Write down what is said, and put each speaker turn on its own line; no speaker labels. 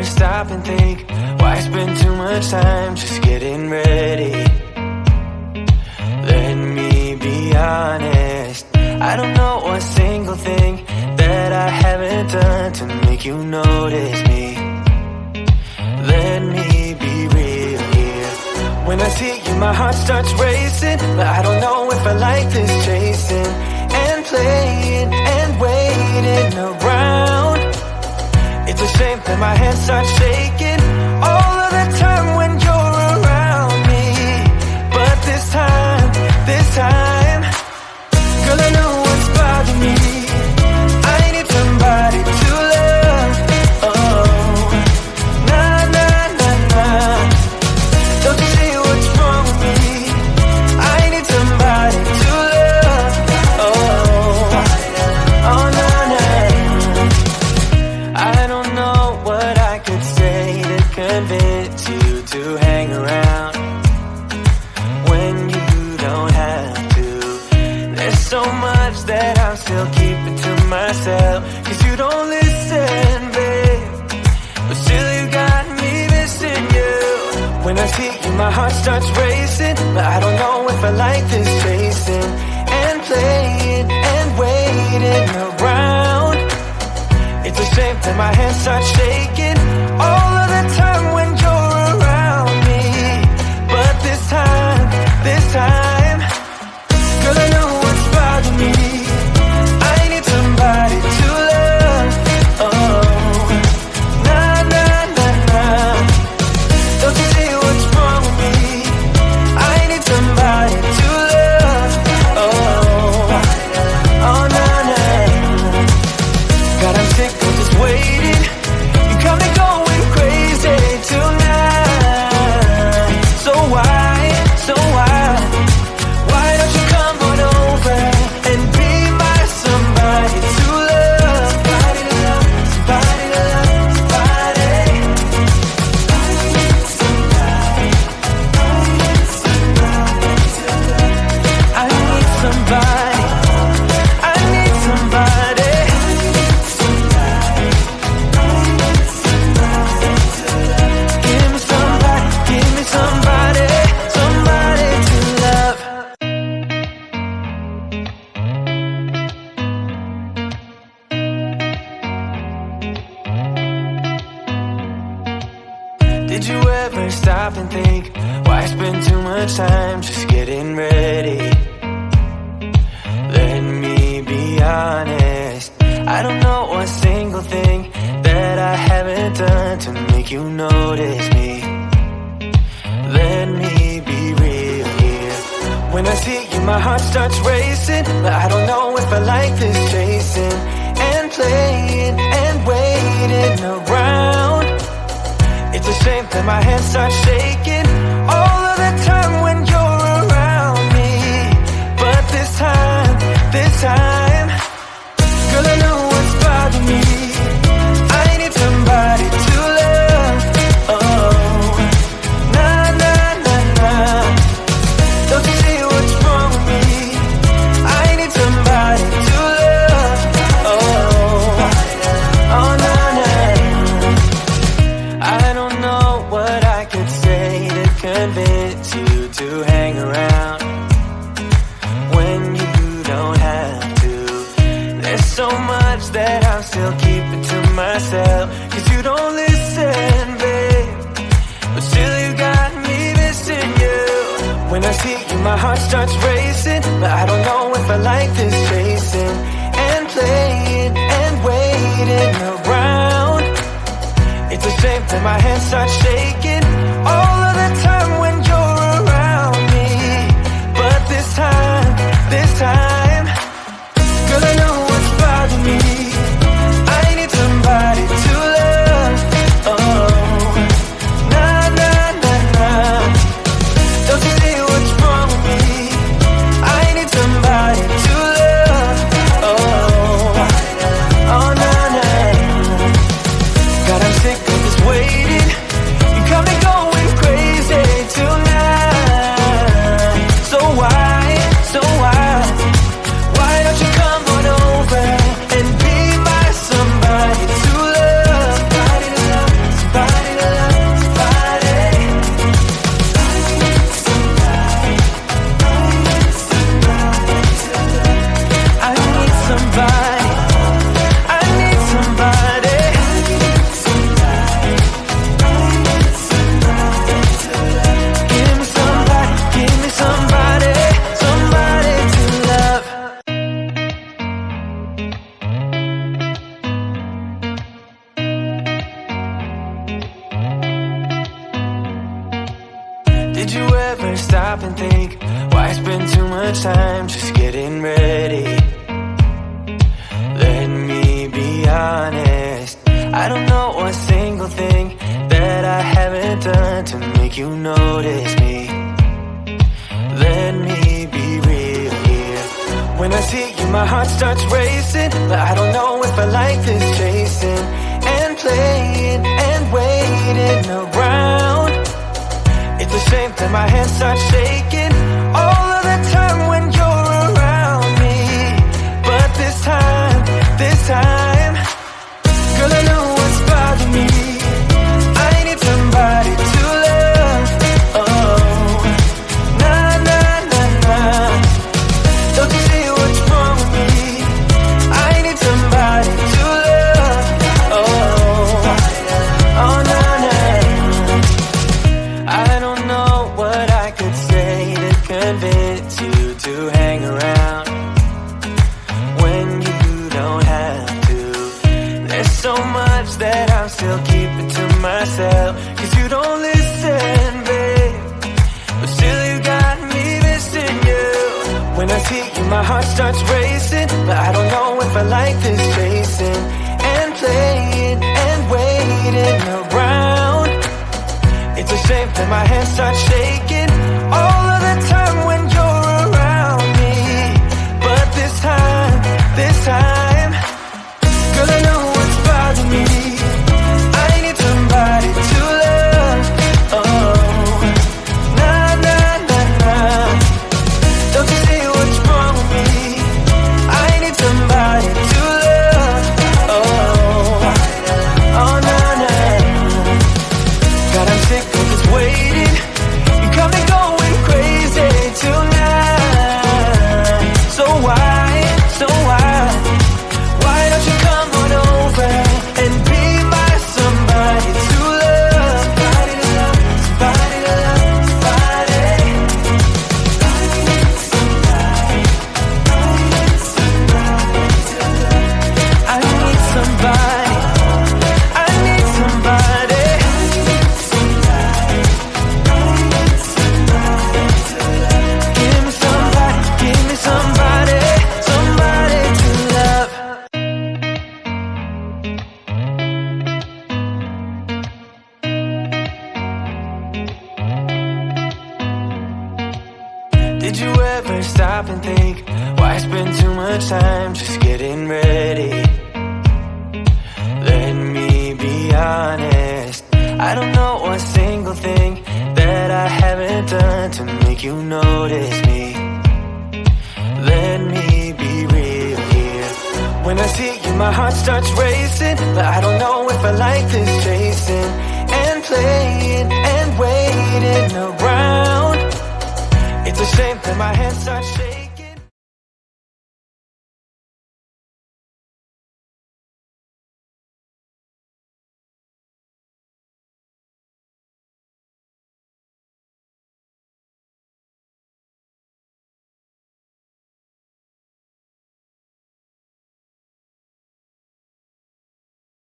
stop and think, why spend too much time just getting ready? Let me be honest, I don't know a single thing that I haven't done to make you notice me. Let me be real here. When I see you, my heart starts racing, but I don't know if I like this chasing and playing and waiting around. It's a shame that my hands start shaking all of the time when you're around me. But this time, girl, I know what's bothering me. I need somebody to love. Oh, nah, nah, nah, nah. Don't you see what's wrong with me? I need somebody to love. Oh, oh, nah, nah. I don't know what I could say to convince you to hang around when you don't have to. There's so much that I'm still keeping to myself, 'cause you don't listen, babe. But still you got me missing you. When I see you, my heart starts racing, but I don't know if I like this chasing and playing and waiting around. It's a shame that my hands start shaking all of the time when you're around me. But this time, girl, I know what's bothering me. I need somebody to love. Oh, nah, nah, nah, nah. Don't you see what's wrong with me? I need somebody to love. Oh, oh, nah, nah. God, I'm sick of just waiting. You got me going crazy tonight. So why? Why don't you come on over and be my somebody to love? Somebody to love, somebody to love, somebody. I need somebody. I need somebody to love. I need somebody. I need somebody. Give me somebody, give me somebody, somebody to love. Did you ever stop and think, why spend too much time just getting ready? Let me be honest, I don't know a single thing that I haven't done to make you notice me. Let me be real here. When I see you, my heart starts racing, but I don't know if I like this chasing and playing and waiting around. It's a shame that my hands start shaking all of the time when you're around me. But this time, girl, I know what's bothering me. I need somebody to love. Oh, nah, nah, nah, nah. Don't you see what's wrong with me? I need somebody to love. Oh, oh, nah, nah. I don't know what I could say to convince you to hang around when you don't have to. There's so much that I'm still keeping to myself, 'cause you don't listen, babe. But still you got me missing you. When I see you, my heart starts racing, but I don't know if I like this chasing and playing and waiting around. It's a shame that my hands start shaking all of the time when you're around me. But this time, girl, I know what's bothering me. I need somebody to love. Oh, nah, nah, nah, nah. Don't you see what's wrong with me? I need somebody to love. Oh, oh, nah, nah. God, I'm sick of just waiting. You got me going crazy tonight. So why stop and think, why spend too much time just getting ready? Let me be honest, I don't know a single thing that I haven't done to make you notice me. Let me be real here. When I see you, my heart starts racing, but I don't know if I like this chasing and playing and waiting around. It's a shame that my hands start shaking all of the time when you're around me. But this time, girl, I know what's bothering me. I need somebody to love. Oh, nah, nah, nah, nah. Don't you see what's wrong with me? I need somebody to love. Oh, oh, nah, nah. I don't know what I could say to convince you to hang around when you don't have to. There's so much that I'm still keeping to myself, 'cause you don't listen, babe. But still you got me missing you. When I see you, my heart starts racing, but I don't know if I like this chasing and playing and waiting around. It's a shame that my hands start shaking all of the time when you're around me. But this time, girl, I know what's bothering me. I need somebody to love. Oh, nah, nah, nah, nah. Don't you see what's wrong with me? I need somebody to love. Oh, oh, nah, nah. God, I'm sick of this waiting. You got me going crazy tonight. So why? Why don't you come on over and be my somebody to love? Somebody to love, somebody to love, somebody. I need somebody to love. I need somebody. I need somebody. Give me somebody, somebody to love. Did you ever stop and think, why spend too much time just getting ready? Let me be honest, I don't know a single thing that I haven't done to make you notice me. Let me be real here. When I see you, my heart starts racing, but I don't know if I like this chasing and playing and waiting around. It's a shame that my hands start shaking.